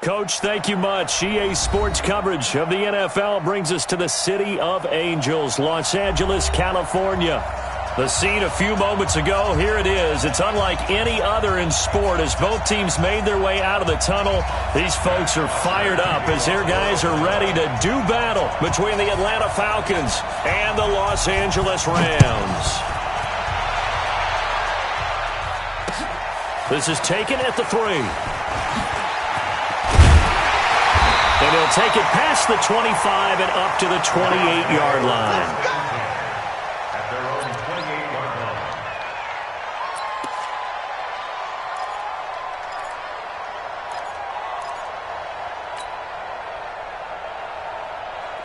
Coach, thank you much. EA Sports coverage of the NFL brings us to the City of Angels, Los Angeles, California. The scene a few moments ago, here it is. It's unlike any other in sport as both teams made their way out of the tunnel. These folks are fired up as their guys are ready to do battle between the Atlanta Falcons and the Los Angeles Rams. This is taken at the 3. And he'll take it past the 25 and up to the 28-yard line. At their own 28-yard line.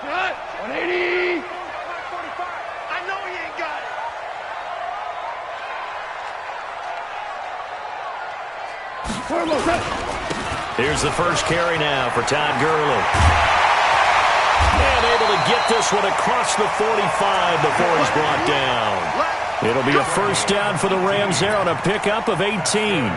Good. 180. I know he ain't got it. Here's the first carry now for Todd Gurley. And able to get this one across the 45 before he's brought down. It'll be a first down for the Rams there on a pickup of 18.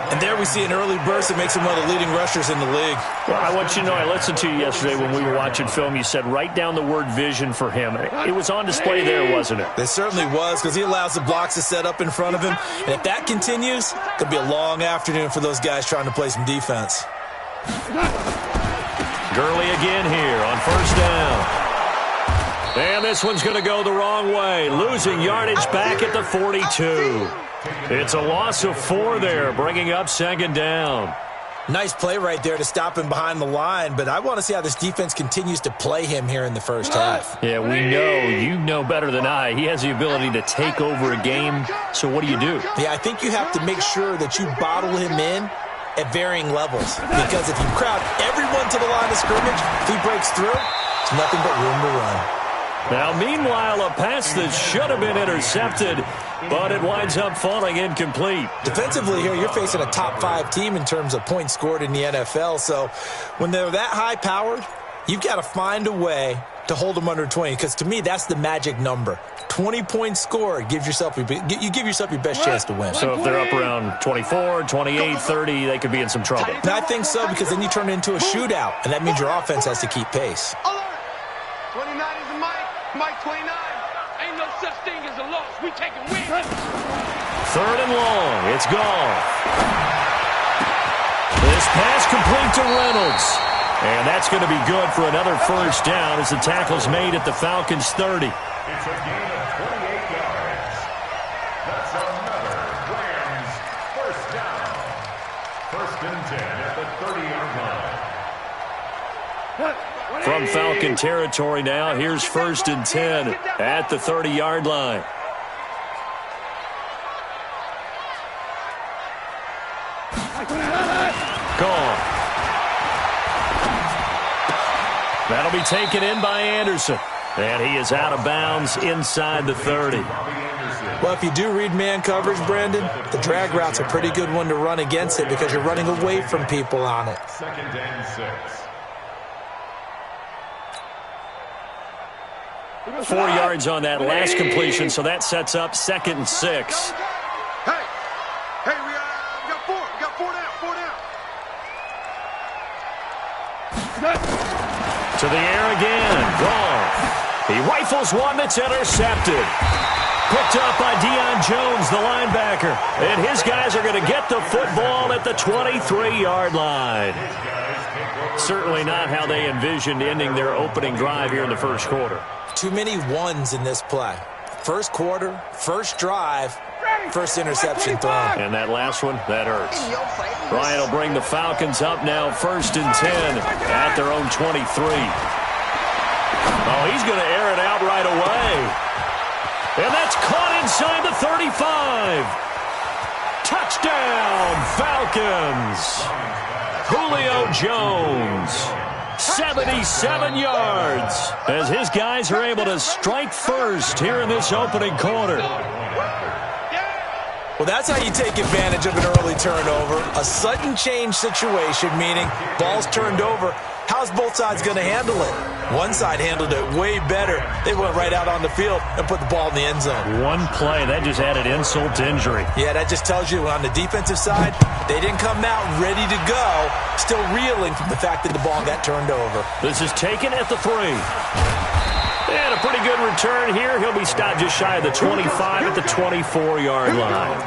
And there we see an early burst that makes him one of the leading rushers in the league. Well, I want you to know, I listened to you yesterday when we were watching film. You said write down the word vision for him. It was on display there, wasn't it? It certainly was, because he allows the blocks to set up in front of him. And if that continues, it could be a long afternoon for those guys trying to play some defense. Gurley again here on first down. And this one's going to go the wrong way, losing yardage back at the 42. It's a loss of 4 there, bringing up second down. Nice play right there to stop him behind the line, but I want to see how this defense continues to play him here in the first half. Yeah, we know. You know better than I. He has the ability to take over a game, so what do? Yeah, I think you have to make sure that you bottle him in at varying levels, because if you crowd everyone to the line of scrimmage, if he breaks through, it's nothing but room to run. Now, meanwhile, a pass that should have been intercepted, but it winds up falling incomplete. Defensively here, you're facing a top 5 team in terms of points scored in the NFL, so when they're that high-powered, you've got to find a way to hold them under 20, because to me, that's the magic number. 20 points scored, you give yourself your best chance to win. So if they're up around 24, 28, 30, they could be in some trouble. And I think so, because then you turn it into a shootout, and that means your offense has to keep pace. 29 is the Mike 29. Ain't no such thing as a loss. We taking wins. 3rd and long. It's gone. This pass complete to Reynolds. And that's going to be good for another first down as the tackle's made at the Falcons' 30. It's a gain of 28 yards. That's another Rams first down. 1st and 10 at the 30-yard line. From Falcon territory now, here's 1st and 10 at the 30-yard line. Gone. That'll be taken in by Anderson. And he is out of bounds inside the 30. Well, if you do read man coverage, Brandon, the drag route's a pretty good one to run against it because you're running away from people on it. 2nd and 6. 4 yards on that last completion, so that sets up 2nd and 6. Hey, we got 4. We got 4 down. 4 down. To the air again. Gone. He rifles one that's intercepted. Picked up by Deion Jones, the linebacker. And his guys are going to get the football at the 23-yard line. Certainly not how they envisioned ending their opening drive here in the first quarter. Too many ones in this play. First quarter, first drive, first interception thrown. And that last one, that hurts. Ryan will bring the Falcons up now 1st and 10 at their own 23. Oh, he's going to air it out right away. And that's caught inside the 35. Touchdown, Falcons. Julio Jones. 77 yards as his guys are able to strike first here in this opening quarter. Well, that's how you take advantage of an early turnover. A sudden change situation, meaning ball's turned over. How's both sides going to handle it? One side handled it way better. They went right out on the field and put the ball in the end zone. One play, that just added insult to injury. Yeah, that just tells you on the defensive side, they didn't come out ready to go, still reeling from the fact that the ball got turned over. This is taken at the 3. And a pretty good return here. He'll be stopped just shy of the 25 at the 24-yard line.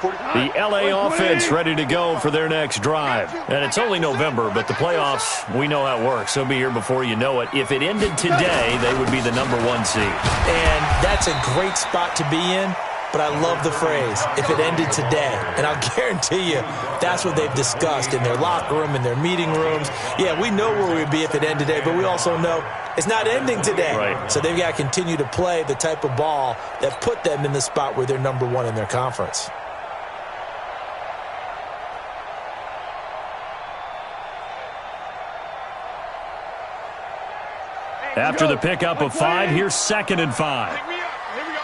The L.A. offense ready to go for their next drive. And it's only November, but the playoffs, we know how it works. They'll be here before you know it. If it ended today, they would be the #1 seed. And that's a great spot to be in, but I love the phrase, if it ended today. And I'll guarantee you, that's what they've discussed in their locker room, in their meeting rooms. Yeah, we know where we'd be if it ended today, but we also know it's not ending today. Right. So they've got to continue to play the type of ball that put them in the spot where they're #1 in their conference. After the pickup of 5, here's 2nd and 5. Pick me up. Here we go.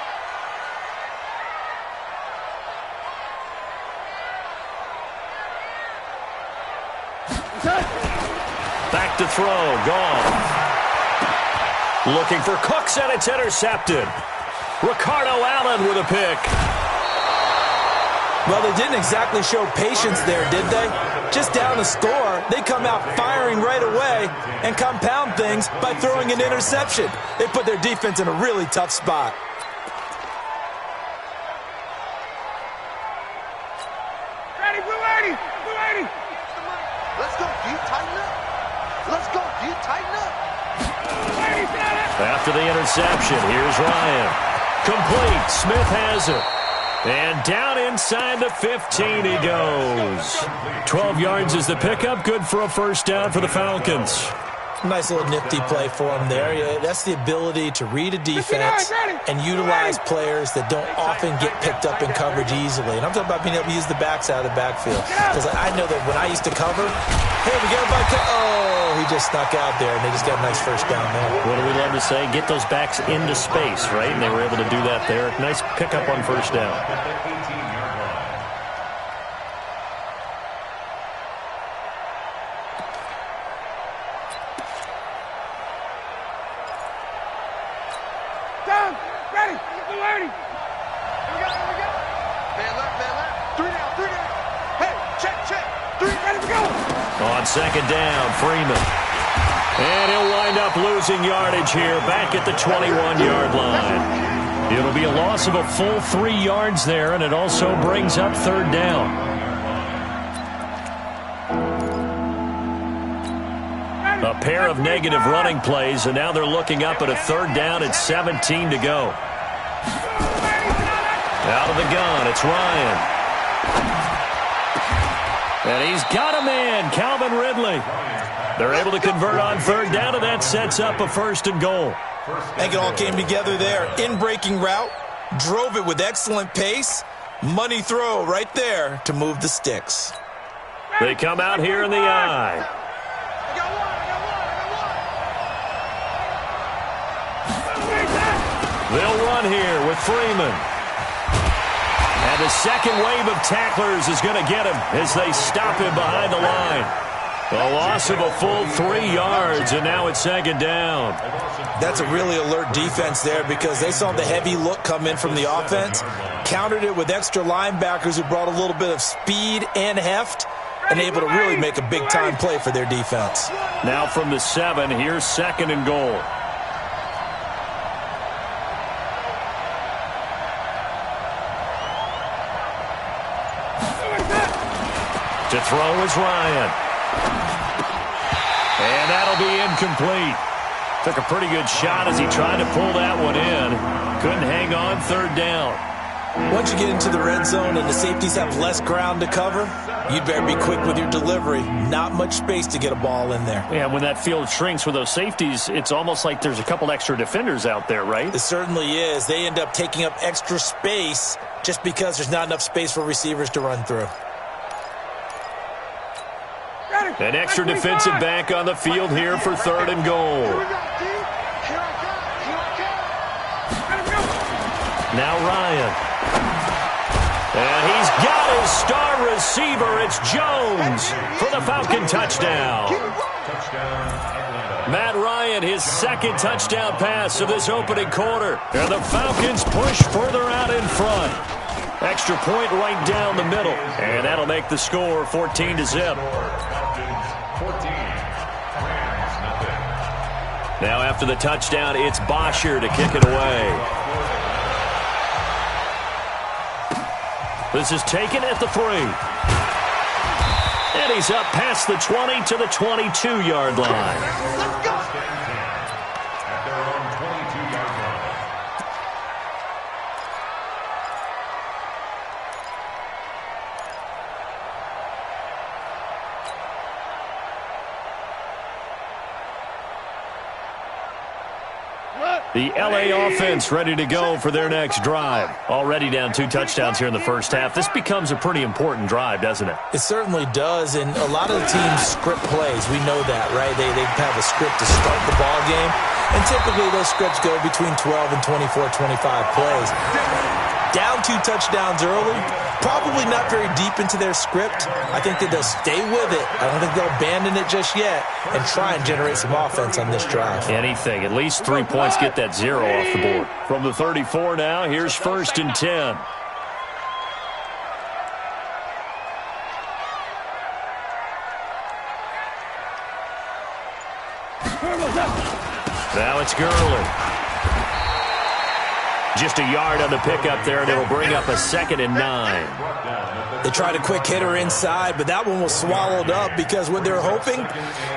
Back to throw. Gone. Looking for Cooks, and it's intercepted. Ricardo Allen with a pick. Well, they didn't exactly show patience there, did they? Just down a score, they come out firing right away and compound things by throwing an interception. They put their defense in a really tough spot. Ready, Blue 80. Blue 80. Let's go, D. Tighten up. Let's go, D. Tighten up. After the interception, here's Ryan. Complete. Smith has it. And down inside the 15 he goes. 12 yards is the pickup. Good for a first down for the Falcons. Nice little nifty play for him there. Yeah, that's the ability to read a defense and utilize players that don't often get picked up in coverage easily. And I'm talking about being able to use the backside of the backfield. Because I know that when I used to cover, hey, we got a back. Oh, he just snuck out there, and they just got a nice first down there. What do we love to say? Get those backs into space, right? And they were able to do that there. Nice pickup on first down. Ready. Blue 80. Here we go. Man left. 3 down. Hey, check. 3, ready to go. On second down, Freeman. And he'll wind up losing yardage here back at the 21-yard line. It'll be a loss of a full 3 yards there, and it also brings up third down. A pair of negative running plays, and now they're looking up at a third down at 17 to go. Out of the gun, it's Ryan. And he's got a man, Calvin Ridley. They're able to convert on third down, and that sets up a 1st and goal. I think it all came together there. In-breaking route, drove it with excellent pace. Money throw right there to move the sticks. They come out here in the eye. They'll run here with Freeman. And the second wave of tacklers is going to get him as they stop him behind the line. A loss of a full 3 yards, and now it's 2nd down. That's a really alert defense there because they saw the heavy look come in from the offense, countered it with extra linebackers who brought a little bit of speed and heft, and able to really make a big-time play for their defense. Now from the 7, here's 2nd and goal. To throw is Ryan. And that'll be incomplete. Took a pretty good shot as he tried to pull that one in. Couldn't hang on third down. Once you get into the red zone and the safeties have less ground to cover, you'd better be quick with your delivery. Not much space to get a ball in there. Yeah, when that field shrinks with those safeties, it's almost like there's a couple extra defenders out there, right? It certainly is. They end up taking up extra space just because there's not enough space for receivers to run through. An extra defensive back on the field here for 3rd and goal. Now Ryan. And he's got his star receiver. It's Jones for the Falcon touchdown. Matt Ryan, his second touchdown pass of this opening quarter. And the Falcons push further out in front. Extra point right down the middle. And that'll make the score 14-0. Now after the touchdown, it's Bosher to kick it away. This is taken at the 3. And he's up past the 20 to the 22-yard line. Let's go. At their own 22-yard line. The L.A. offense ready to go for their next drive. Already down 2 touchdowns here in the first half. This becomes a pretty important drive, doesn't it? It certainly does, and a lot of the teams script plays. We know that, right? They have a script to start the ball game, and typically those scripts go between 12 and 24, 25 plays. Down 2 touchdowns early, probably not very deep into their script. I think that they'll stay with it. I don't think they'll abandon it just yet and try and generate some offense on this drive. Anything. At least 3 points, get that 0 off the board. From the 34 now, here's 1st and 10. Now it's Gurley. Just a yard on the pickup there, and it'll bring up a 2nd and 9. They tried a quick hitter inside, but that one was swallowed up because what they're hoping,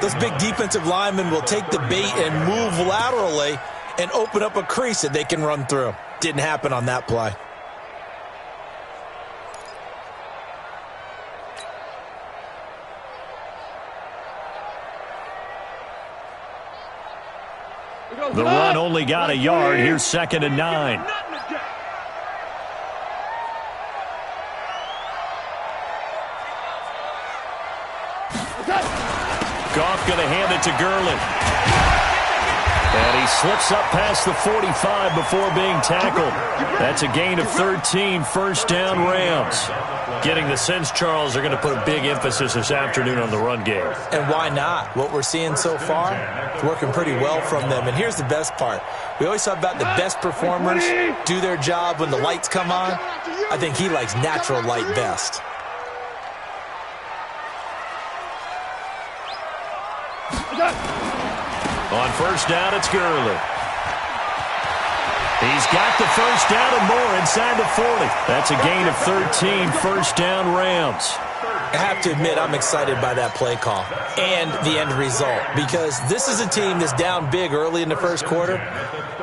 those big defensive linemen will take the bait and move laterally and open up a crease that they can run through. Didn't happen on that play. The run only got a yard. Here's 2nd and 9. Goff going to hand it to Gurley. And he slips up past the 45 before being tackled. That's a gain of 13, 1st down Rams. Getting the sense, Charles, they're going to put a big emphasis this afternoon on the run game. And why not? What we're seeing so far, it's working pretty well from them. And here's the best part. We always talk about the best performers do their job when the lights come on. I think he likes natural light best. On 1st down, it's Gurley. He's got the 1st down and more inside the 40. That's a gain of 13, 1st down Rams. I have to admit I'm excited by that play call and the end result because this is a team that's down big early in the first quarter,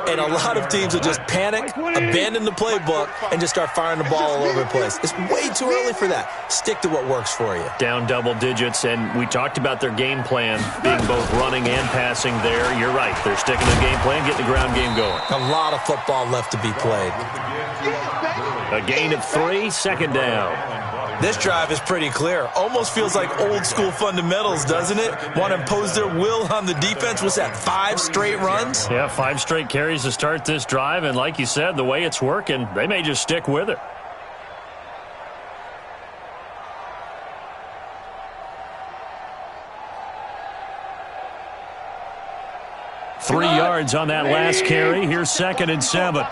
and a lot of teams will just panic, abandon the playbook, and just start firing the ball all over the place. It's way too early for that. Stick to what works for you. Down double digits, and we talked about their game plan being both running and passing there. You're right. They're sticking to the game plan, getting the ground game going. A lot of football left to be played. A gain of 3, 2nd down. This drive is pretty clear. Almost feels like old school fundamentals, doesn't it? Want to impose their will on the defense. What's that, 5 straight runs? Yeah, 5 straight carries to start this drive. And like you said, the way it's working, they may just stick with it. Three yards on that last carry. Here's 2nd and 7.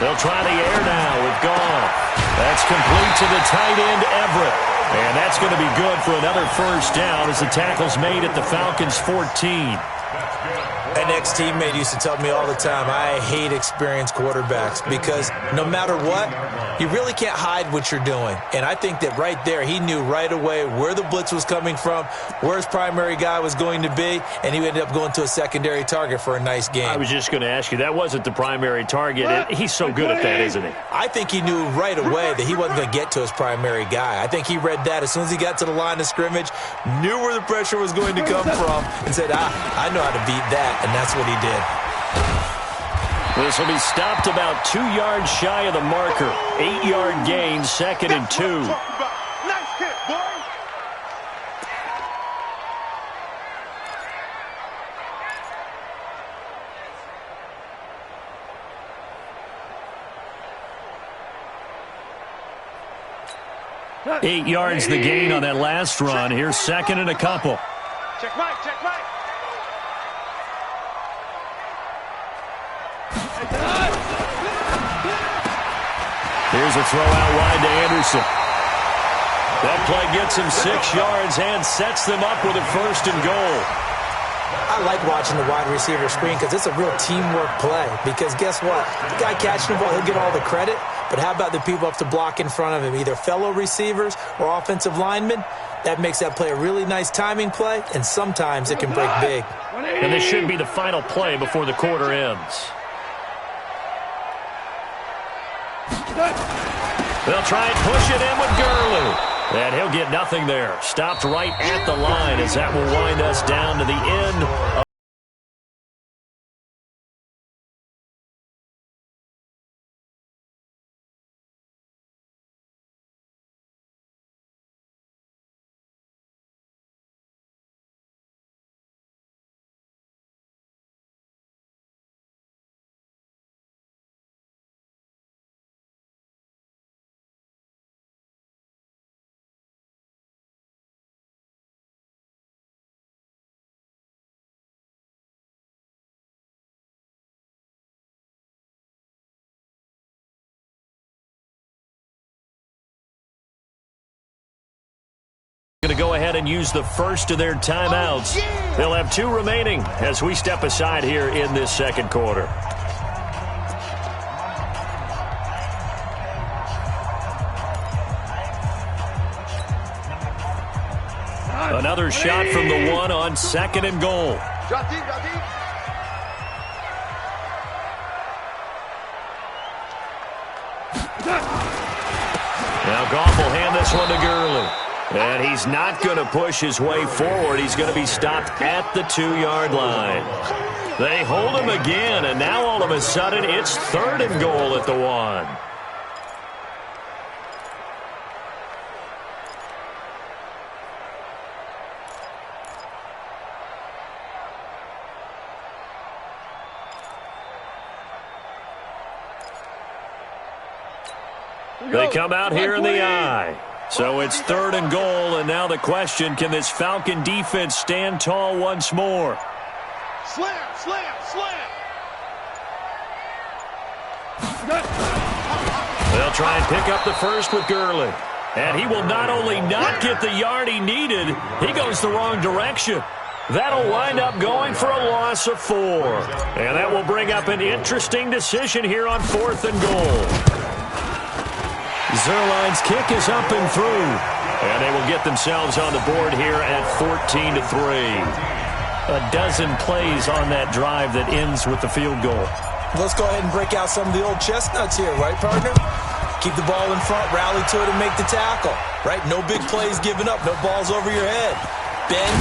They'll try the air now with Goff. That's complete to the tight end, Everett. And that's going to be good for another 1st down as the tackle's made at the Falcons' 14. An ex-teammate used to tell me all the time, I hate experienced quarterbacks because no matter what, you really can't hide what you're doing. And I think that right there, he knew right away where the blitz was coming from, where his primary guy was going to be, and he ended up going to a secondary target for a nice game. I was just going to ask you, that wasn't the primary target. And he's so good at that, isn't he? I think he knew right away that he wasn't going to get to his primary guy. I think he read that as soon as he got to the line of scrimmage, knew where the pressure was going to come from, and said, I know how to beat that. And that's what he did. This will be stopped about 2 yards shy of the marker. 8-yard gain, 2nd and 2. 8 yards the gain on that last run. Here's second and a couple. Check Mike, check Mike. Here's a throw out wide to Anderson. That play gets him 6 yards and sets them up with a first and goal. I like watching the wide receiver screen because it's a real teamwork play. Because guess what? The guy catching the ball, he'll get all the credit. But how about the people up to block in front of him, either fellow receivers or offensive linemen? That makes that play a really nice timing play, and sometimes it can break big. And this should be the final play before the quarter ends. They'll try and push it in with Gurley. And he'll get nothing there. Stopped right at the line as that will wind us down to the end of going to go ahead and use the first of their timeouts. They'll have 2 remaining as we step aside here in this second quarter. Another shot from the 1 on second and goal. Drop deep, drop deep. Now Goff will hand this one to Gurley. And he's not going to push his way forward. He's going to be stopped at the 2-yard line. They hold him again, and now all of a sudden it's third and goal at the 1. They come out here in the eye. So it's third and goal, and now the question, can this Falcon defense stand tall once more? Slam, slam, slam. They'll try and pick up the first with Gurley. And he will not only not get the yard he needed, he goes the wrong direction. That'll wind up going for a loss of 4. And that will bring up an interesting decision here on 4th and goal. Zerline's kick is up and through. And they will get themselves on the board here at 14-3. A dozen plays on that drive that ends with the field goal. Let's go ahead and break out some of the old chestnuts here, right, partner? Keep the ball in front, rally to it, and make the tackle, right? No big plays given up, no balls over your head. Bend,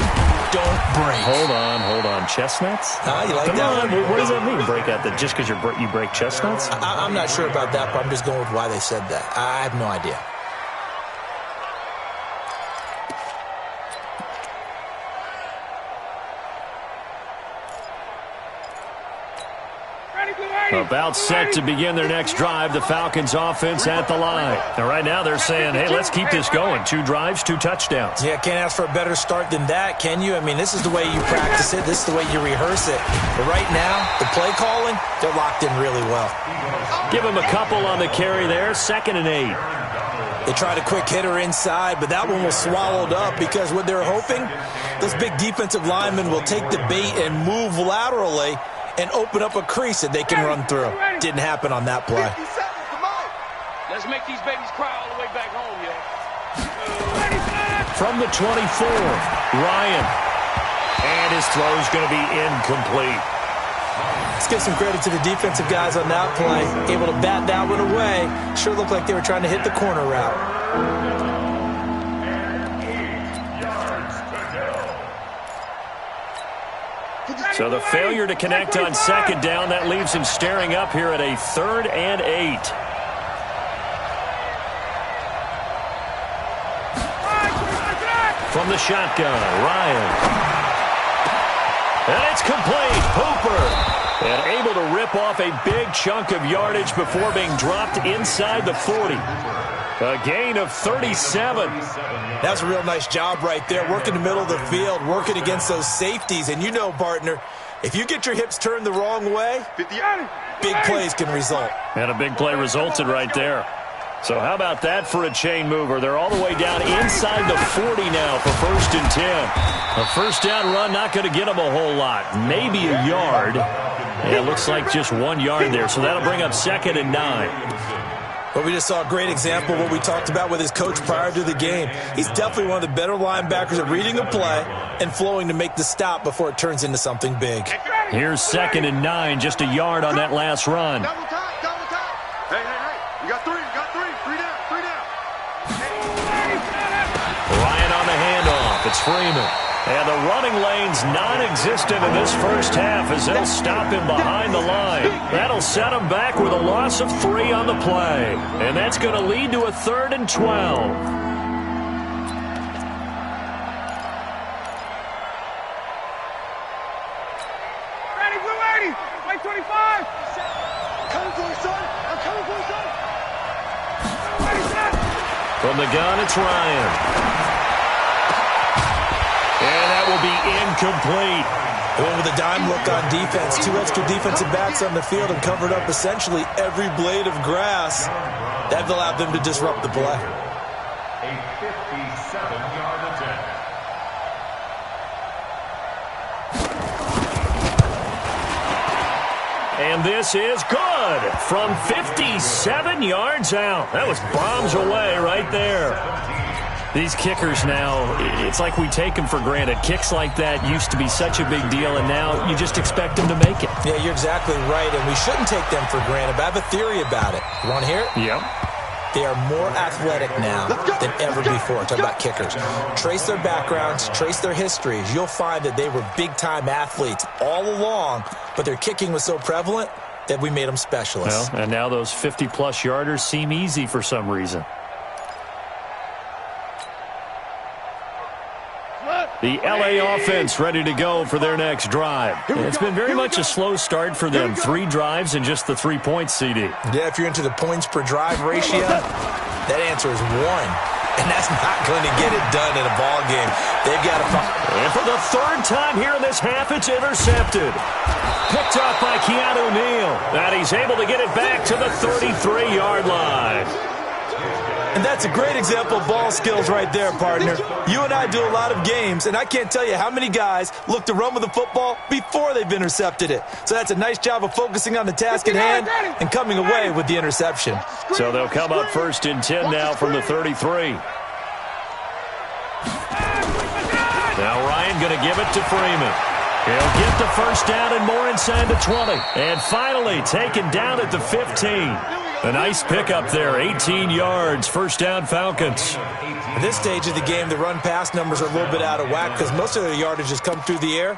don't break. Hold on. Chestnuts? You like that? What does that mean, break out? That just because you break chestnuts? I'm not sure about that, but I'm just going with why they said that. I have no idea. About set to begin their next drive, the Falcons offense at the line. And right now they're saying, hey, let's keep this going. 2 drives, 2 touchdowns. Yeah, can't ask for a better start than that, can you? I mean, this is the way you practice it. This is the way you rehearse it. But right now, the play calling, they're locked in really well. Give them a couple on the carry there, 2nd and 8. They tried a quick hitter inside, but that one was swallowed up because what they're hoping, those big defensive linemen will take the bait and move laterally and open up a crease that they can run through. Didn't happen on that play. 50 seconds, come on. Let's make these babies cry all the way back home, yo. From the 24, Ryan. And his throw is going to be incomplete. Let's give some credit to the defensive guys on that play. Able to bat that one away. Sure looked like they were trying to hit the corner route. So the failure to connect on 2nd down, that leaves him staring up here at a 3rd and 8. From the shotgun, Ryan. And it's complete. Hooper. And able to rip off a big chunk of yardage before being dropped inside the 40. A gain of 37. That's a real nice job right there, working the middle of the field, working against those safeties. And you know, partner, if you get your hips turned the wrong way, big plays can result. And a big play resulted right there. So how about that for a chain mover? They're all the way down inside the 40 now for 1st and 10. A first down run not going to get them a whole lot. Maybe a yard. Yeah, it looks like just 1 yard there. So that'll bring up 2nd and 9. But we just saw a great example of what we talked about with his coach prior to the game. He's definitely one of the better linebackers at reading a play and flowing to make the stop before it turns into something big. Here's 2nd and 9, just a yard on that last run. Double time, double time. Hey. You got three. Three down. Ryan on the handoff. It's Freeman. And the running lane's non-existent in this first half as they'll stop him behind the line. That'll set him back with a loss of 3 on the play. And that's going to lead to a 3rd and 12. Ready, we're ready. White 25. Coming for you, son. I'm coming for you, son. Ready, set. From the gun, it's Ryan. And that will be incomplete. They went with a dime look on defense. 2 extra defensive backs on the field and covered up essentially every blade of grass. That allowed them to disrupt the play. A 57-yard attempt. And this is good from 57 yards out. That was bombs away right there. These kickers now, it's like we take them for granted. Kicks like that used to be such a big deal, and now you just expect them to make it. Yeah, you're exactly right, and we shouldn't take them for granted. But I have a theory about it. You want to hear it? Yep. They are more athletic now than ever before. Talk about kickers. Trace their backgrounds, trace their histories. You'll find that they were big-time athletes all along, but their kicking was so prevalent that we made them specialists. Well, and now those 50-plus yarders seem easy for some reason. The L.A. offense ready to go for their next drive. It's been very much a slow start for them. 3 drives and just the 3 points, CD. Yeah, if you're into the points per drive ratio, that answer is 1. And that's not going to get it done in a ball game. They've got to find. And for the 3rd time here in this half, it's intercepted. Picked off by Keanu Neal. And he's able to get it back to the 33-yard line. And that's a great example of ball skills right there, partner. You and I do a lot of games, and I can't tell you how many guys look to run with the football before they've intercepted it. So that's a nice job of focusing on the task at hand and coming away with the interception. So they'll come up 1st and 10 now from the 33. Now Ryan going to give it to Freeman. He'll get the first down and more inside the 20. And finally taken down at the 15. A nice pickup there, 18 yards, first down Falcons. At this stage of the game, the run-pass numbers are a little bit out of whack because most of their yardage has come through the air.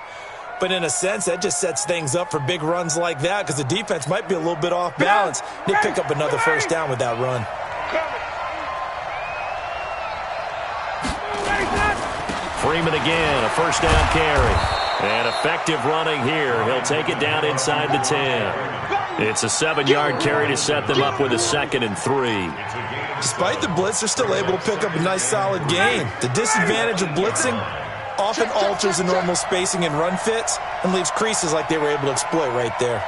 But in a sense, that just sets things up for big runs like that because the defense might be a little bit off balance. They pick up another first down with that run. Freeman again, a first down carry. And effective running here. He'll take it down inside the 10. It's a 7-yard carry to set them up with a 2nd and 3. Despite the blitz, they're still able to pick up a nice solid gain. The disadvantage of blitzing often alters the normal spacing and run fits and leaves creases like they were able to exploit right there.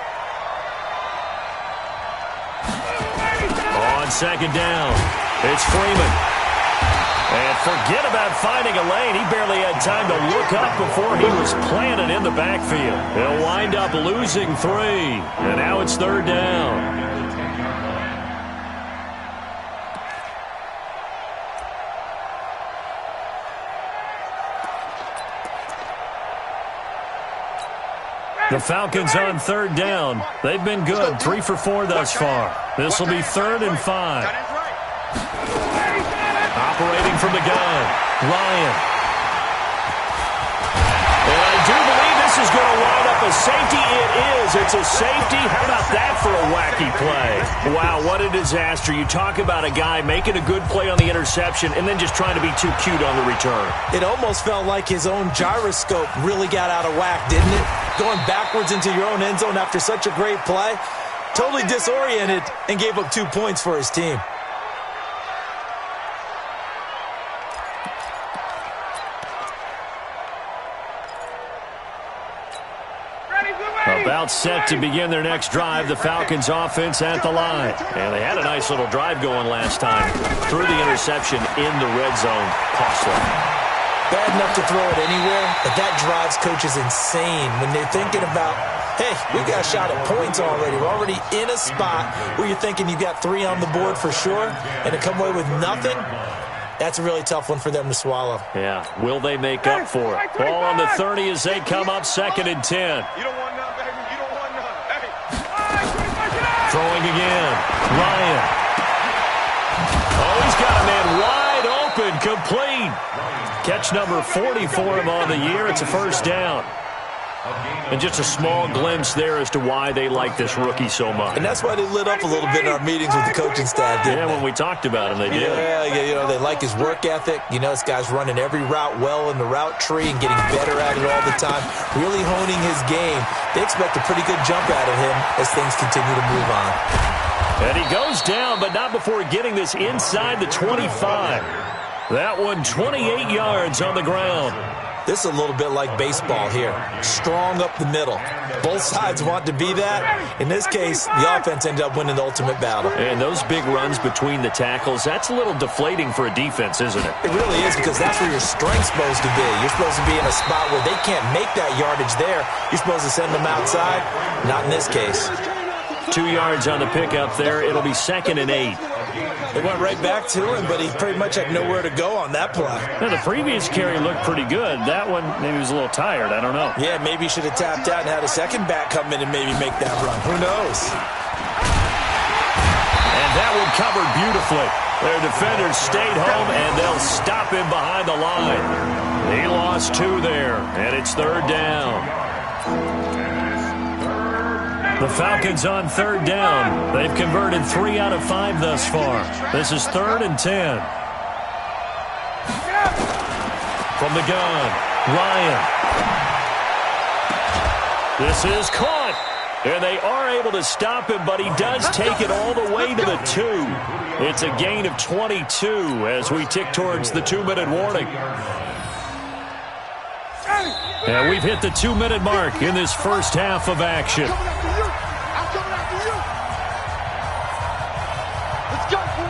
On 2nd down, it's Freeman. And forget about finding a lane. He barely had time to look up before he was planted in the backfield. He'll wind up losing 3. And now it's 3rd down. The Falcons on 3rd down. They've been good, 3 for 4 thus far. This will be 3rd and 5. Operating from the gun, Ryan. And I do believe this is going to wind up a safety. It is. It's a safety. How about that for a wacky play? Wow, what a disaster. You talk about a guy making a good play on the interception and then just trying to be too cute on the return. It almost felt like his own gyroscope really got out of whack, didn't it? Going backwards into your own end zone after such a great play. Totally disoriented and gave up 2 points for his team. about set to begin their next drive. The Falcons offense at the line. And they had a nice little drive going last time. Threw the interception in the red zone. Costly. Bad enough to throw it anywhere, but that drives coaches insane when they're thinking about, hey, we got a shot at points already. We're already in a spot where you're thinking you got 3 on the board for sure, and to come away with nothing, that's a really tough one for them to swallow. Yeah, will they make up for it? Ball on the 30 as they come up 2nd and 10. You don't want none, baby. You don't want none. Hey. Throwing again. Ryan. Oh, he's got a man wide open, complete. Catch number 40 for him on the year. It's a first down. And just a small glimpse there as to why they like this rookie so much. And that's why they lit up a little bit in our meetings with the coaching staff, didn't they? When we talked about him, they did. Yeah, they like his work ethic. This guy's running every route well in the route tree and getting better at it all the time, really honing his game. They expect a pretty good jump out of him as things continue to move on. And he goes down, but not before getting this inside the 25. That one 28 yards on the ground. This is a little bit like baseball here. Strong up the middle. Both sides want to be that. In this case, the offense ended up winning the ultimate battle. And those big runs between the tackles, that's a little deflating for a defense, isn't it? It really is, because that's where your strength's supposed to be. You're supposed to be in a spot where they can't make that yardage there. You're supposed to send them outside. Not in this case. 2 yards on the pickup there. It'll be 2nd and 8. They went right back to him, but he pretty much had nowhere to go on that play. Now, the previous carry looked pretty good. That one, maybe he was a little tired. I don't know. Yeah, maybe he should have tapped out and had a second back come in and maybe make that run. Who knows? And that one covered beautifully. Their defenders stayed home, and they'll stop him behind the line. He lost 2 there, and it's 3rd down. The Falcons on 3rd down. They've converted 3 out of 5 thus far. This is 3rd and 10. From the gun, Ryan. This is caught. And they are able to stop him, but he does take it all the way to the 2. It's a gain of 22 as we tick towards the 2-minute warning. And we've hit the 2-minute mark in this first half of action.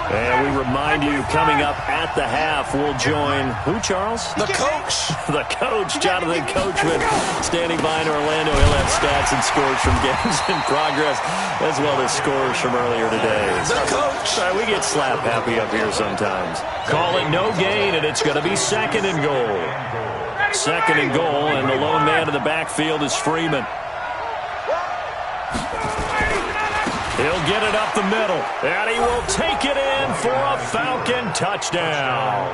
And we remind you, coming up at the half, we'll join who, Charles? The coach. The coach, Jonathan Coachman, standing by in Orlando. He'll have stats and scores from games in progress, as well as scores from earlier today. The coach. We get slap happy up here sometimes. Call it no gain, and it's going to be 2nd and goal. 2nd and goal, and the lone man in the backfield is Freeman. He'll get it up the middle, and he will take it in for a Falcon touchdown.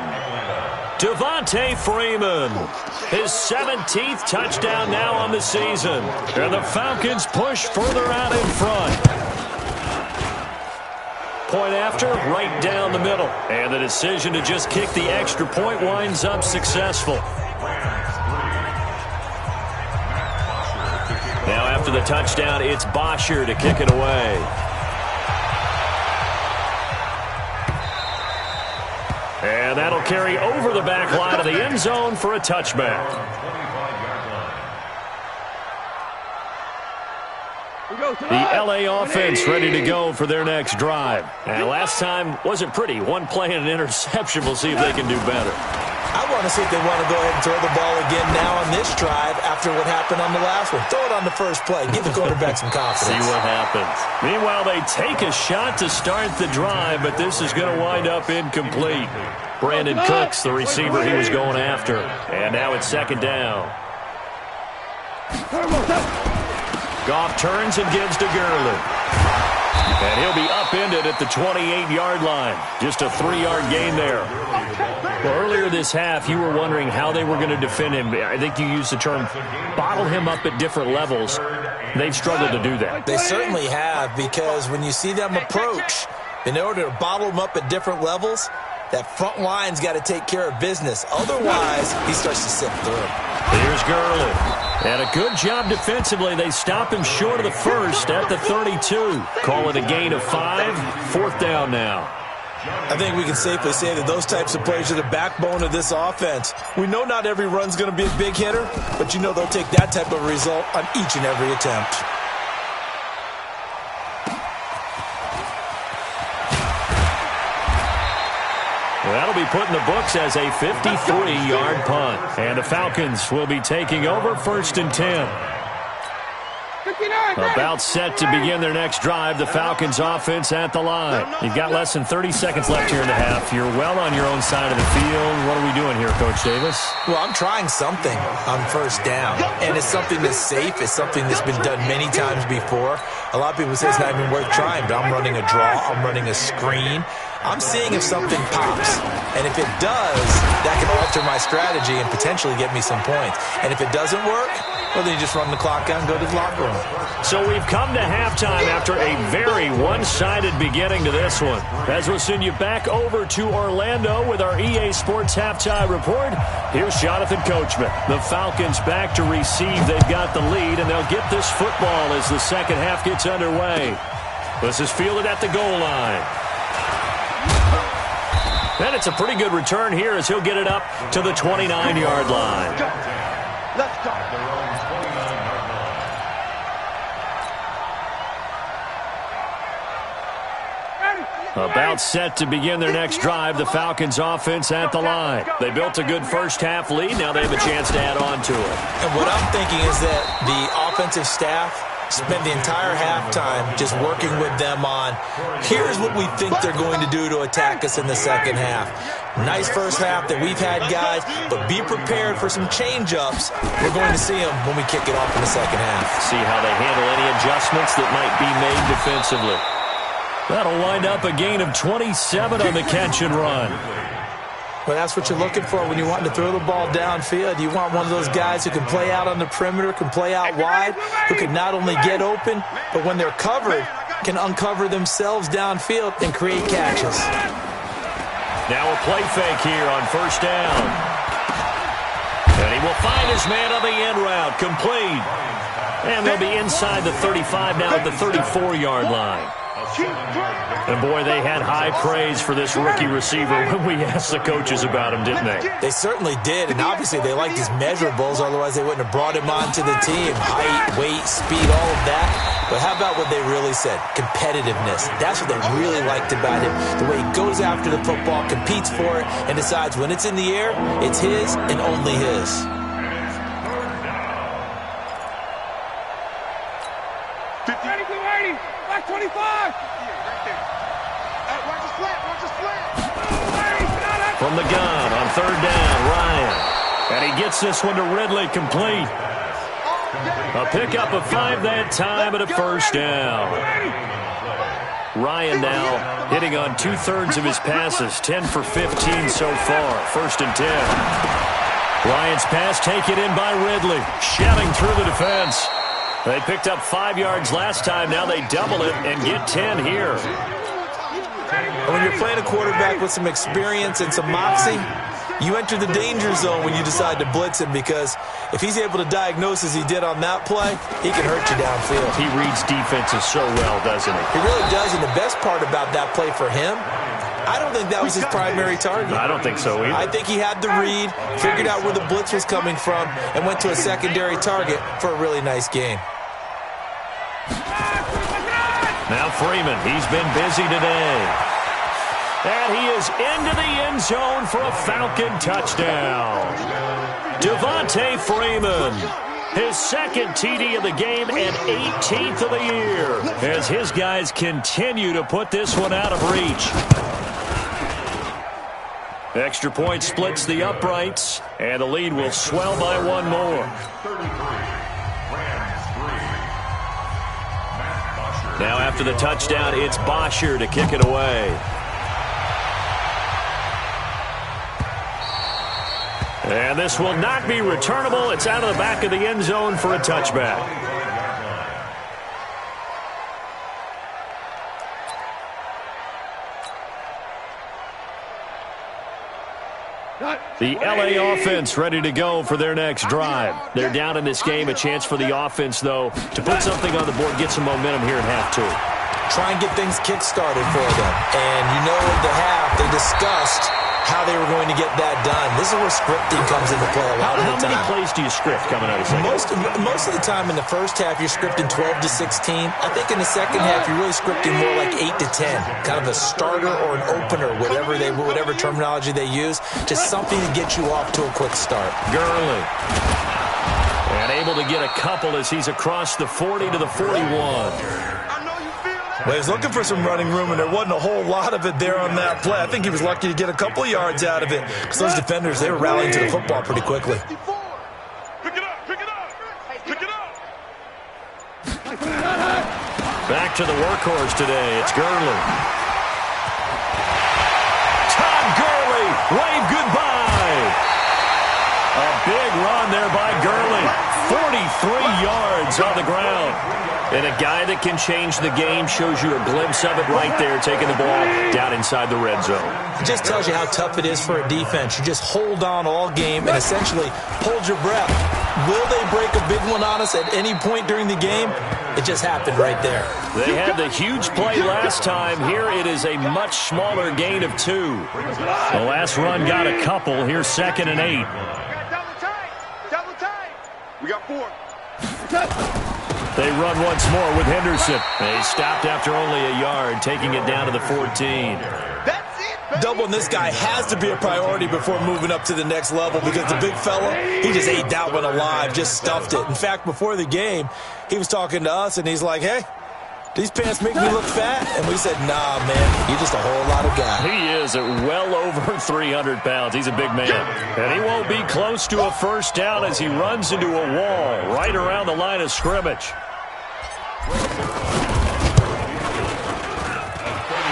Devontae Freeman, his 17th touchdown now on the season, and the Falcons push further out in front. Point after, right down the middle, and the decision to just kick the extra point winds up successful. Now after the touchdown, it's Bosher to kick it away. And that'll carry over the back line of the end zone for a touchback. The LA offense ready to go for their next drive. And last time wasn't pretty. 1 play and an interception. We'll see if they can do better. I want to see if they want to go ahead and throw the ball again now on this drive after what happened on the last one. Throw it on the first play. Give the quarterback some confidence. See what happens. Meanwhile, they take a shot to start the drive, but this is going to wind up incomplete. Brandon Cooks, the receiver he was going after. And now it's 2nd down. Goff turns and gives to Gurley. And he'll be upended at the 28-yard line. Just a 3-yard gain there. Well, earlier this half, you were wondering how they were going to defend him. I think you used the term bottle him up at different levels. They've struggled to do that. They certainly have, because when you see them approach, in order to bottle him up at different levels, that front line's got to take care of business. Otherwise, he starts to sift through. Here's Gurley. And a good job defensively. They stop him short of the first at the 32. Call it a gain of 5. 4th down now. I think we can safely say that those types of plays are the backbone of this offense. We know not every run's going to be a big hitter, but you know they'll take that type of result on each and every attempt. That'll be put in the books as a 53-yard punt. And the Falcons will be taking over 1st and 10. About set to begin their next drive. The Falcons offense at the line. You've got less than 30 seconds left here in the half. You're well on your own side of the field. What are we doing here, Coach Davis? Well, I'm trying something on 1st down. And it's something that's safe. It's something that's been done many times before. A lot of people say it's not even worth trying, but I'm running a draw. I'm running a screen. I'm seeing if something pops. And if it does, that can alter my strategy and potentially get me some points. And if it doesn't work, well, then you just run the clock out and go to the locker room. So we've come to halftime after a very one-sided beginning to this one. As we'll send you back over to Orlando with our EA Sports Halftime Report, here's Jonathan Coachman. The Falcons back to receive. They've got the lead, and they'll get this football as the second half gets underway. This is fielded at the goal line. And it's a pretty good return here as he'll get it up to the 29-yard line. Let's go. About set to begin their next drive, the Falcons offense at the line. They built a good first half lead. Now they have a chance to add on to it. And what I'm thinking is that the offensive staff spent the entire halftime just working with them on, here's what we think they're going to do to attack us in the second half. Nice first half that we've had, guys, but be prepared for some change-ups. We're going to see them when we kick it off in the second half. See how they handle any adjustments that might be made defensively. That'll wind up a gain of 27 on the catch and run. Well, that's what you're looking for when you want to throw the ball downfield. You want one of those guys who can play out on the perimeter, can play out wide, who can not only get open, but when they're covered, can uncover themselves downfield and create catches. Now a play fake here on 1st down. And he will find his man on the end route, complete. And they'll be inside the 35 now at the 34-yard line. And, boy, they had high praise for this rookie receiver when we asked the coaches about him, didn't they? They certainly did, and obviously they liked his measurables, otherwise they wouldn't have brought him onto the team. Height, weight, speed, all of that. But how about what they really said? Competitiveness. That's what they really liked about him. The way he goes after the football, competes for it, and decides when it's in the air, it's his and only his. Back 25. Watch the slant. From the gun on 3rd down, Ryan. And he gets this one to Ridley, complete. A pickup of 5 that time and a 1st down. Ryan now hitting on 2/3 of his passes, 10 for 15 so far. 1st and 10. Ryan's pass taken in by Ridley, shouting through the defense. They picked up 5 yards last time. Now they double it and get 10 here. When you're playing a quarterback with some experience and some moxie, you enter the danger zone when you decide to blitz him, because if he's able to diagnose as he did on that play, he can hurt you downfield. He reads defenses so well, doesn't he? He really does, and the best part about that play for him, I don't think that was his primary target. I don't think so either. I think he had the read, figured out where the blitz was coming from, and went to a secondary target for a really nice gain. Now Freeman, he's been busy today. And he is into the end zone for a Falcon touchdown. Devontae Freeman, his 2nd TD of the game and 18th of the year, as his guys continue to put this one out of reach. Extra point splits the uprights, and the lead will swell by 1 more. Now after the touchdown, it's Bosher to kick it away. And this will not be returnable. It's out of the back of the end zone for a touchback. The LA offense ready to go for their next drive. They're down in this game. A chance for the offense, though, to put something on the board, get some momentum here in half 2. Try and get things kick-started for them. And you know, at the half, they discussed how they were going to get that done. This is where scripting comes into play a lot of the time. How many plays do you script coming out of second? Most of the time in the first half, you're scripting 12 to 16. I think in the second half, you're really scripting more like 8 to 10. Kind of a starter or an opener, whatever terminology they use. Just something to get you off to a quick start. Gurley. And able to get a couple as he's across the 40 to the 41. Well, he was looking for some running room, and there wasn't a whole lot of it there on that play. I think he was lucky to get a couple of yards out of it because those defenders, they were rallying to the football pretty quickly. Pick it up, pick it up, pick it up. Back to the workhorse today. It's Gurley. Todd Gurley, wave goodbye. A big run there by Gurley. 43 yards on the ground. And a guy that can change the game, shows you a glimpse of it right there, taking the ball down inside the red zone. It just tells you how tough it is for a defense. You just hold on all game and essentially hold your breath. Will they break a big one on us at any point during the game? It just happened right there. They had the huge play last time. Here it is a much smaller gain of 2. The last run got a couple. Here's 2nd and 8. Double tight. We got 4. They run once more with Henderson. They stopped after only a yard, taking it down to the 14. That's it. Doubling this guy has to be a priority before moving up to the next level because the big fella, he just ate that one alive, just stuffed it. In fact, before the game, he was talking to us, and he's like, hey, these pants make me look fat? And we said, nah, man, you're just a whole lot of guy. He is at well over 300 pounds. He's a big man. And he won't be close to a first down as he runs into a wall right around the line of scrimmage.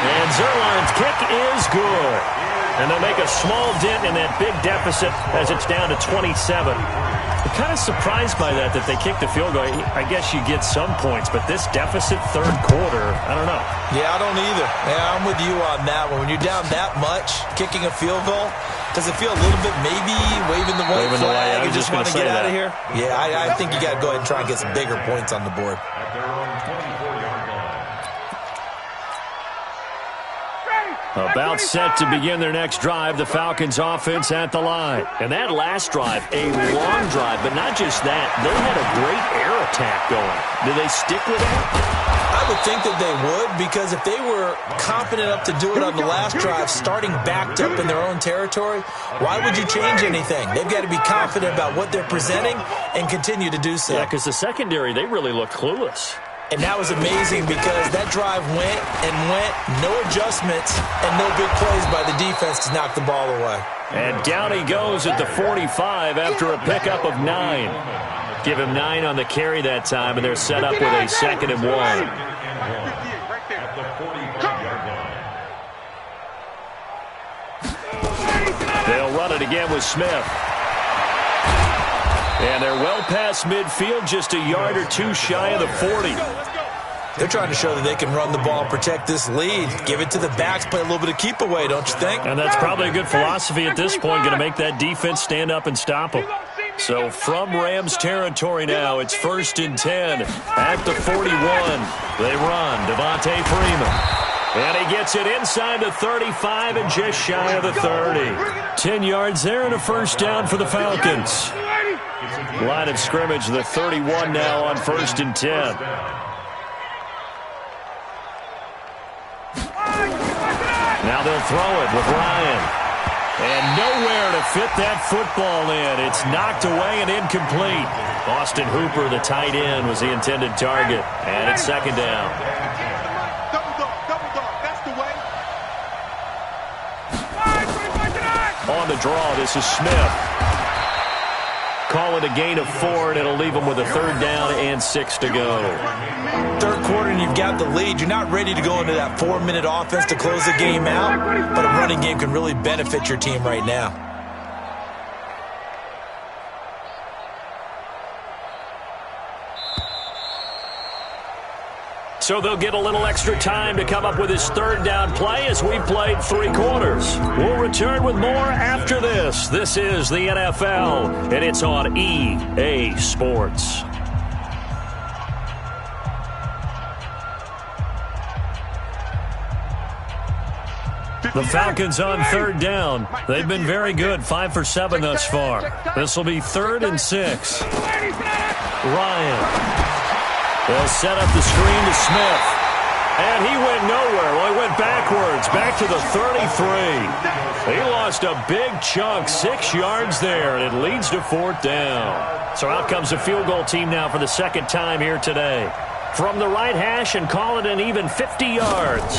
And Zerline's kick is good. And they'll make a small dent in that big deficit as it's down to 27. I'm kind of surprised by that they kicked the field goal. I guess you get some points, but this deficit third quarter, I don't know. Yeah, I don't either. Yeah, I'm with you on that one. When you're down that much, kicking a field goal, does it feel a little bit maybe waving the white flag and just want to get out of here? Yeah, I think you got to go ahead and try and get some bigger points on the board. About set to begin their next drive, the Falcons offense at the line. And that last drive, a long drive, but not just that. They had a great air attack going. Do they stick with that? I would think that they would, because if they were confident enough to do it on the last drive, starting backed up in their own territory, why would you change anything? They've got to be confident about what they're presenting and continue to do so. Yeah, because the secondary, they really look clueless. And that was amazing because that drive went and went, no adjustments, and no big plays by the defense to knock the ball away. And down he goes at the 45 after a pickup of 9. Give him 9 on the carry that time, and they're set up with a 2nd and 1. They'll run it again with Smith. And they're well past midfield, just a yard or 2 shy of the 40. They're trying to show that they can run the ball, protect this lead, give it to the backs, play a little bit of keep away, don't you think? And that's probably a good philosophy at this point, going to make that defense stand up and stop them. So from Rams territory now, it's 1st and 10 at the 41. They run, Devontae Freeman. And he gets it inside the 35 and just shy of the 30. 10 yards there and a first down for the Falcons. Line of scrimmage, the 31 now on 1st and 10. Now they'll throw it with Ryan. And nowhere to fit that football in. It's knocked away and incomplete. Austin Hooper, the tight end, was the intended target. And it's 2nd down. On the draw, this is Smith. Call it a gain of 4, and it'll leave them with a 3rd down and 6 to go. Third quarter, and you've got the lead. You're not ready to go into that 4-minute offense to close the game out, but a running game can really benefit your team right now. So they'll get a little extra time to come up with his 3rd down play as we played 3 quarters. We'll return with more after this. This is the NFL, and it's on EA Sports. The Falcons on third down. They've been very good, 5 for 7 thus far. This will be 3rd and 6. Ryan. They'll set up the screen to Smith. And he went nowhere. Well, he went backwards, back to the 33. He lost a big chunk, 6 yards there, and it leads to 4th down. So out comes the field goal team now for the second time here today. From the right hash and call it an even 50 yards.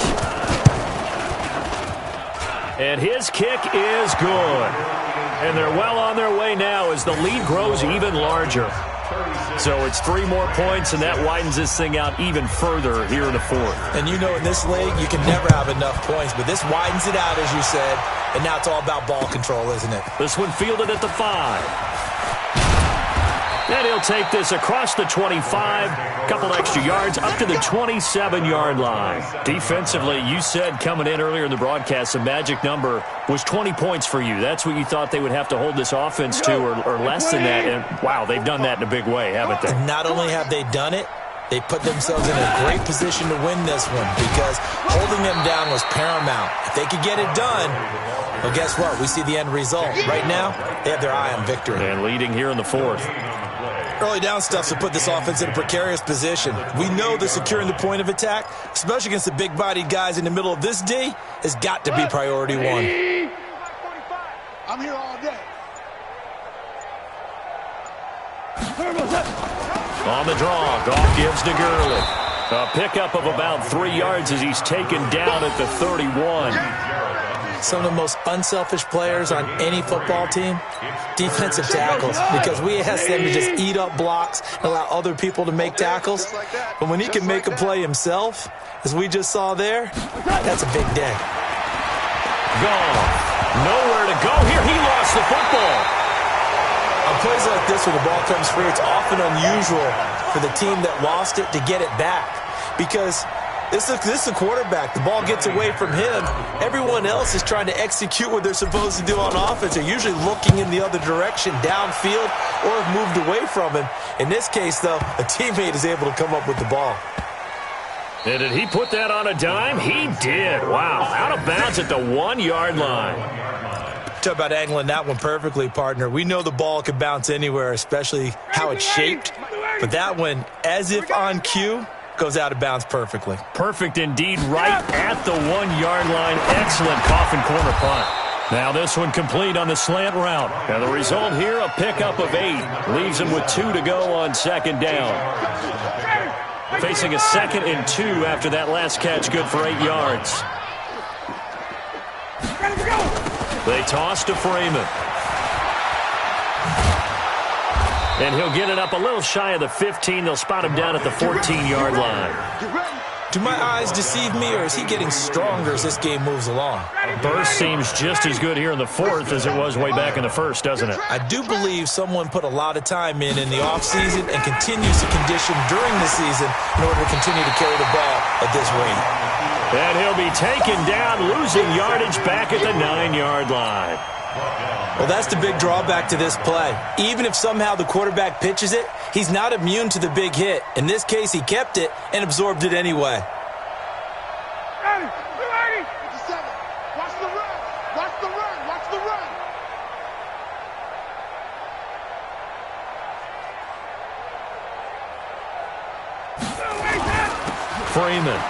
And his kick is good. And they're well on their way now as the lead grows even larger. So it's 3 more points, and that widens this thing out even further here in the 4th. And you know in this league, you can never have enough points, but this widens it out, as you said, and now it's all about ball control, isn't it? This one fielded at the 5. And he'll take this across the 25, couple extra yards, up to the 27-yard line. Defensively, you said coming in earlier in the broadcast, the magic number was 20 points for you. That's what you thought they would have to hold this offense to, or less than that. And, wow, they've done that in a big way, haven't they? Not only have they done it, they put themselves in a great position to win this one because holding them down was paramount. If they could get it done, well, guess what? We see the end result. Right now, they have their eye on victory. And leading here in the 4th. Early down stuff to put this offense in a precarious position. We know that securing the point of attack, especially against the big-bodied guys in the middle of this D, has got to be priority 1. I'm here all day. On the draw, Goff gives to Gurley. A pickup of about 3 yards as he's taken down at the 31. Some of the most unselfish players on any football team, defensive tackles, because we ask them to just eat up blocks and allow other people to make tackles. But when he can make a play himself, as we just saw there, that's a big day. Goff, nowhere to go here. He lost the football. On plays like this where the ball comes free, it's often unusual for the team that lost it to get it back because this is a quarterback. The ball gets away from him. Everyone else is trying to execute what they're supposed to do on offense. They're usually looking in the other direction, downfield, or have moved away from him. In this case, though, a teammate is able to come up with the ball. And did he put that on a dime? He did. Wow. Out of bounds at the 1-yard line. Talk about angling that one perfectly, partner. We know the ball can bounce anywhere, especially how it's shaped. But that one, as if on cue, goes out of bounds perfectly. Perfect indeed, right at the 1-yard line. Excellent coffin corner punt. Now this one complete on the slant route. And the result here, a pickup of 8. Leaves him with 2 to go on 2nd down. Facing a 2nd and 2 after that last catch, good for 8 yards. They toss to Freeman. And he'll get it up a little shy of the 15. They'll spot him down at the 14-yard line. Do my eyes deceive me, or is he getting stronger as this game moves along? Burst seems just as good here in the 4th as it was way back in the 1st, doesn't it? I do believe someone put a lot of time in the offseason and continues to condition during the season in order to continue to carry the ball at this rate. And he'll be taken down, losing yardage back at the 9-yard line. Well, that's the big drawback to this play. Even if somehow the quarterback pitches it, he's not immune to the big hit. In this case, he kept it and absorbed it anyway. Ready, 57. Watch the run. Watch the run. Watch the run. Freeman.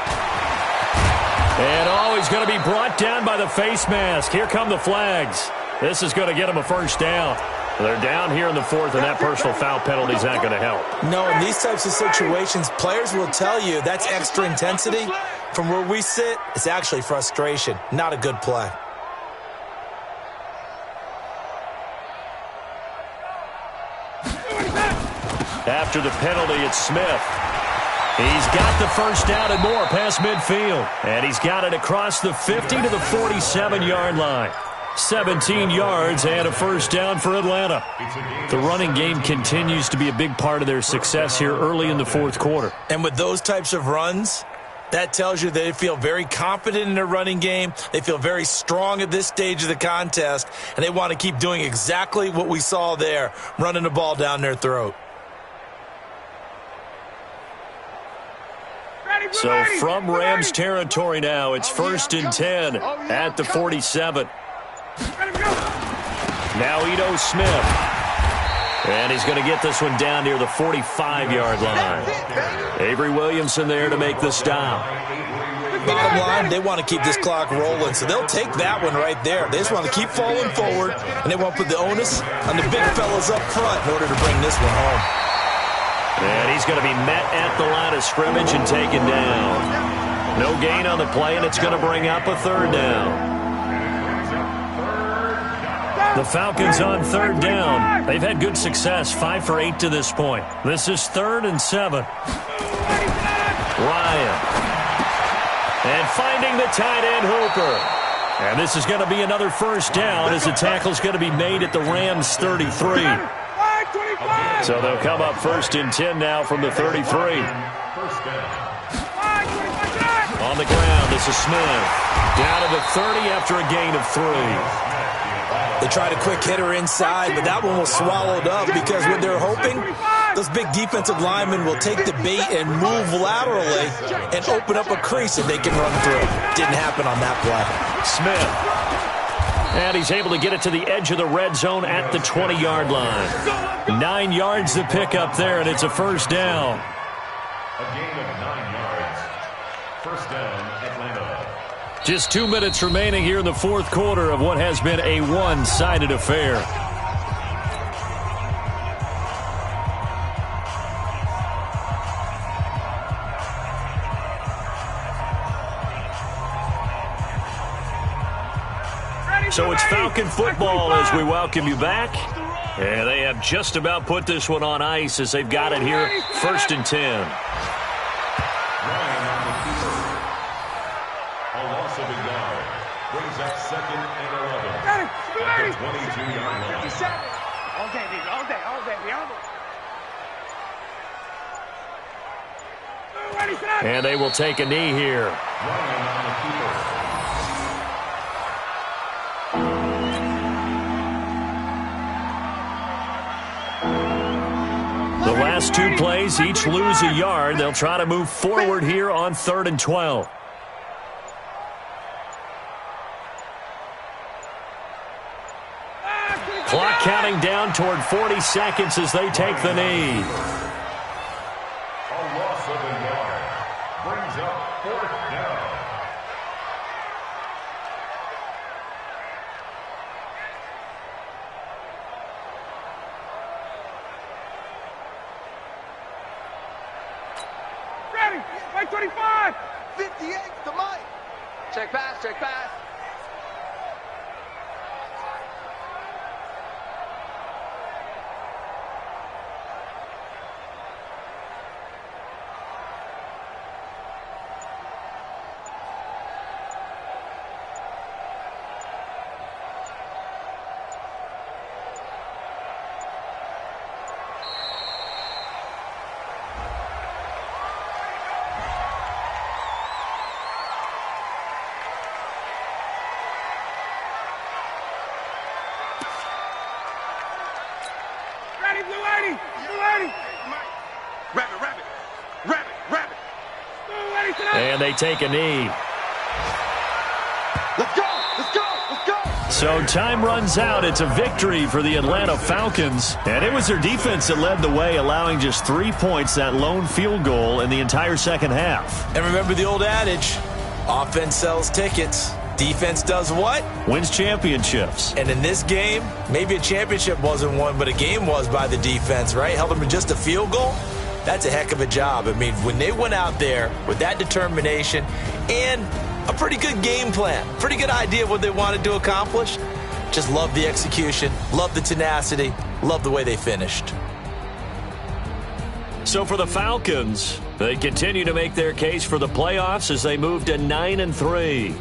And he's going to be brought down by the face mask. Here come the flags. This is going to get him a 1st down. They're down here in the 4th, and that personal foul penalty is not going to help. No, in these types of situations, players will tell you that's extra intensity. From where we sit, it's actually frustration, not a good play. After the penalty, it's Smith. He's got the 1st down and more past midfield. And he's got it across the 50 to the 47-yard line. 17 yards and a 1st down for Atlanta. The running game continues to be a big part of their success here early in the 4th quarter. And with those types of runs, that tells you they feel very confident in their running game. They feel very strong at this stage of the contest, and they want to keep doing exactly what we saw there, running the ball down their throat. Ready, So from Rams territory now, it's 1st and 10 at the 47. Now Ito Smith. And he's going to get this one down near the 45-yard line. Avery Williamson there to make the stop. Bottom line, they want to keep this clock rolling, so they'll take that one right there. They just want to keep falling forward, and they want to put the onus on the big fellas up front in order to bring this one home. And he's going to be met at the line of scrimmage and taken down. No gain on the play, and it's going to bring up a 3rd down. The Falcons on 3rd down. They've had good success, 5 for 8 to this point. This is 3rd and 7. Ryan. And finding the tight end, Hooper. And this is going to be another 1st down as the tackle's going to be made at the Rams' 33. So they'll come up 1st and 10 now from the 33. On the ground, this is Smith. Down to the 30 after a gain of 3. They tried a quick hitter inside, but that one was swallowed up because what they're hoping, those big defensive linemen will take the bait and move laterally and open up a crease that they can run through. Didn't happen on that play. Smith. And he's able to get it to the edge of the red zone at the 20-yard line. 9 yards to pick up there, and it's a 1st down. A gain of 9 yards. 1st down, Atlanta. Just 2 minutes remaining here in the 4th quarter of what has been a one-sided affair. So it's Falcon football as we welcome you back. And they have just about put this one on ice as they've got it here, 1st and 10. A loss of a yard. Brings up 2nd and 11. At the 22-yard line. All day, baby. All day. And they will take a knee here. Ryan on the keeper. The last 2 plays each lose a yard. They'll try to move forward here on 3rd and 12. Clock counting down toward 40 seconds as they take the knee. A loss of a yard. Brings up 4th down. Ready. Right 25. 58 to Mike. Check pass. And they take a knee. Let's go. So time runs out. It's a victory for the Atlanta Falcons. And it was their defense that led the way, allowing just 3 points, that lone field goal in the entire second half. And remember the old adage, offense sells tickets. Defense does what? Wins championships. And in this game, maybe a championship wasn't won, but a game was by the defense, right? Held them to just a field goal. That's a heck of a job. I mean, when they went out there with that determination and a pretty good game plan, pretty good idea of what they wanted to accomplish, just love the execution, love the tenacity, love the way they finished. So for the Falcons, they continue to make their case for the playoffs as they move to 9-3.